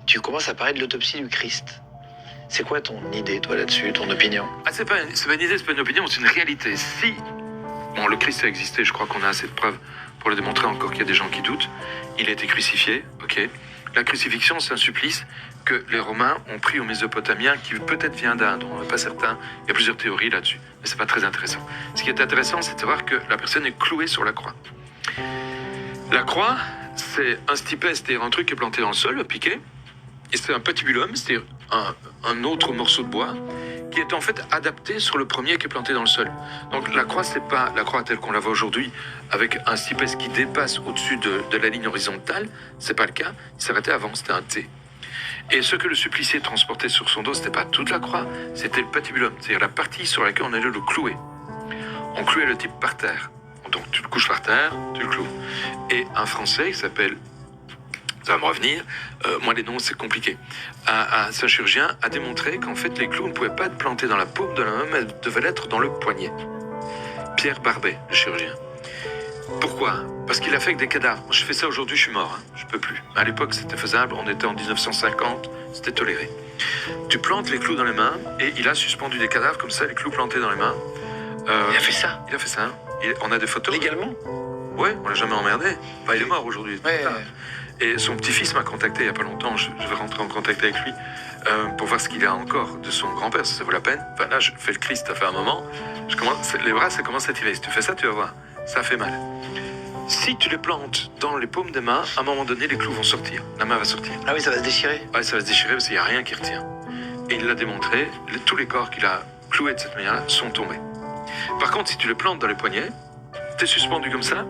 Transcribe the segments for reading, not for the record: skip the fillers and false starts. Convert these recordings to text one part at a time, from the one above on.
Tu commences à parler de l'autopsie du Christ. C'est quoi ton idée, toi, là-dessus, ton opinion? C'est pas une idée, c'est pas une opinion, c'est une réalité. Si le Christ a existé, je crois qu'on a assez de preuves pour le démontrer, encore qu'il y a des gens qui doutent. Il a été crucifié, ok. La crucifixion, c'est un supplice que les Romains ont pris aux Mésopotamiens, qui peut-être vient d'Inde, on n'est pas certain. Il y a plusieurs théories là-dessus, mais c'est pas très intéressant. Ce qui est intéressant, c'est de savoir que la personne est clouée sur la croix. La croix, c'est un stipès, c'est-à-dire un truc qui est planté dans le sol, piqué, et c'est un patibulum, c'est-à-dire un autre morceau de bois, qui est en fait adapté sur le premier qui est planté dans le sol. Donc la croix, c'est pas la croix telle qu'on la voit aujourd'hui, avec un stipès qui dépasse au-dessus de la ligne horizontale, c'est pas le cas, il s'arrêtait avant, c'était un T. Et ce que le supplicié transportait sur son dos, c'était pas toute la croix, c'était le patibulum, c'est-à-dire la partie sur laquelle on allait le clouer. On clouait le type par terre. Donc tu le couches par terre, tu le cloues. Et un Français qui s'appelle, ça va me revenir, moi les noms c'est compliqué, ce chirurgien a démontré qu'en fait les clous ne pouvaient pas être plantés dans la paume de la main, mais elles devaient l'être dans le poignet. Pierre Barbet, le chirurgien. Pourquoi? Parce qu'il a fait avec des cadavres. Je fais ça aujourd'hui, je suis mort, je peux plus. À l'époque c'était faisable, on était en 1950, c'était toléré. Tu plantes les clous dans les mains et il a suspendu des cadavres comme ça, les clous plantés dans les mains. Il a fait ça? Il a fait ça. On a des photos. Légalement? Ouais, on l'a jamais emmerdé. Enfin, il est mort aujourd'hui. Ouais. Et son petit-fils m'a contacté il y a pas longtemps. Je vais rentrer en contact avec lui pour voir ce qu'il a encore de son grand-père. Ça vaut la peine. Enfin là, je fais le Christ, ça fait un moment. Les bras, ça commence à tirer. Si tu fais ça, tu vas voir. Ça fait mal. Si tu les plantes dans les paumes des mains, à un moment donné, les clous vont sortir. La main va sortir. Ah oui, ça va se déchirer? Ouais, ça va se déchirer parce qu'il n'y a rien qui retient. Et il l'a démontré. Tous les corps qu'il a cloués de cette manière-là sont tombés. Par contre, si tu les plantes dans les poignets, t'es suspendu comme ça,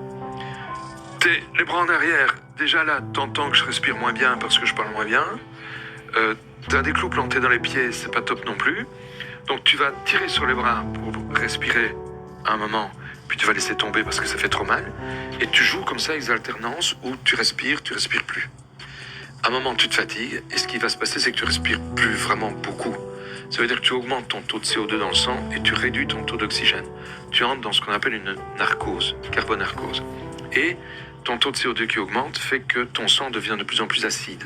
les bras en arrière, déjà là, t'entends que je respire moins bien parce que je parle moins bien, t'as des clous plantés dans les pieds, c'est pas top non plus, donc tu vas tirer sur les bras pour respirer un moment, puis tu vas laisser tomber parce que ça fait trop mal, et tu joues comme ça avec des alternances où tu respires plus. À un moment, tu te fatigues, et ce qui va se passer, c'est que tu respires plus vraiment beaucoup. Ça veut dire que tu augmentes ton taux de CO2 dans le sang et tu réduis ton taux d'oxygène. Tu entres dans ce qu'on appelle une narcose, carbonarcose. Et ton taux de CO2 qui augmente fait que ton sang devient de plus en plus acide.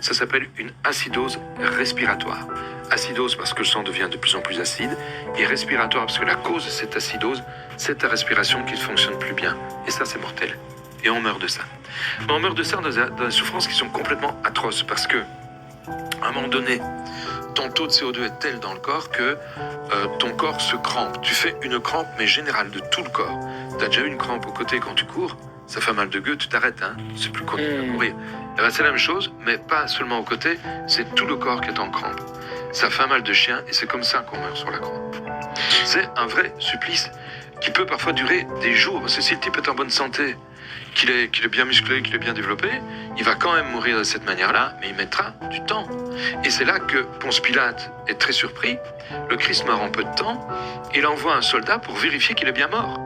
Ça s'appelle une acidose respiratoire. Acidose parce que le sang devient de plus en plus acide, et respiratoire parce que la cause de cette acidose, c'est ta respiration qui ne fonctionne plus bien. Et ça, c'est mortel. Et on meurt de ça. Mais on meurt de ça dans des souffrances qui sont complètement atroces parce que, à un moment donné, ton taux de CO2 est tel dans le corps que ton corps se crampe. Tu fais une crampe, mais générale, de tout le corps. Tu as déjà eu une crampe au côté quand tu cours, ça fait mal de gueule, tu t'arrêtes, c'est plus continuer à courir. Et ben, c'est la même chose, mais pas seulement au côté, c'est tout le corps qui est en crampe. Ça fait un mal de chien, et c'est comme ça qu'on meurt sur la croix. C'est un vrai supplice qui peut parfois durer des jours. Parce que si le type est en bonne santé, qu'il est bien musclé, qu'il est bien développé, il va quand même mourir de cette manière-là, mais il mettra du temps. Et c'est là que Ponce Pilate est très surpris. Le Christ meurt en peu de temps. Il envoie un soldat pour vérifier qu'il est bien mort.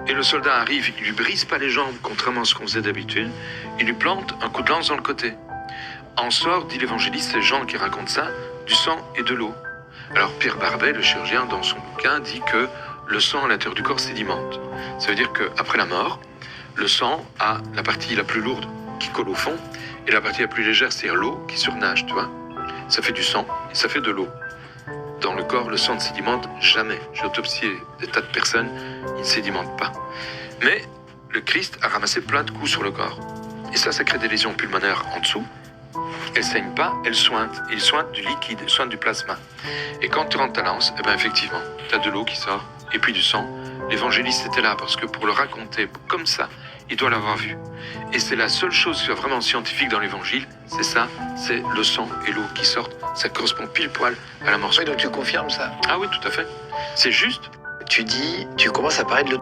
Et le soldat arrive, il lui brise pas les jambes, contrairement à ce qu'on faisait d'habitude. Il lui plante un coup de lance dans le côté. En sort, dit l'évangéliste, c'est Jean qui raconte ça, du sang et de l'eau. Alors Pierre Barbet, le chirurgien, dans son bouquin, dit que le sang à l'intérieur du corps sédimente. Ça veut dire qu'après la mort, le sang a la partie la plus lourde qui colle au fond, et la partie la plus légère, c'est l'eau qui surnage, tu vois. Ça fait du sang et ça fait de l'eau. Dans le corps, le sang ne sédimente jamais. J'ai autopsié des tas de personnes, il ne sédimente pas. Mais le Christ a ramassé plein de coups sur le corps. Et ça crée des lésions pulmonaires en dessous. Elle saigne pas, elle sointe. Et il sointe du liquide, il sointe du plasma. Et quand tu rentres ta lance, effectivement, tu as de l'eau qui sort, et puis du sang. L'évangéliste était là parce que pour le raconter comme ça, il doit l'avoir vu. Et c'est la seule chose qui est vraiment scientifique dans l'évangile, c'est ça, c'est le sang et l'eau qui sortent. Ça correspond pile poil à la mort. Oui, donc tu confirmes ça? Ah oui, tout à fait. C'est juste. Tu commences à parler de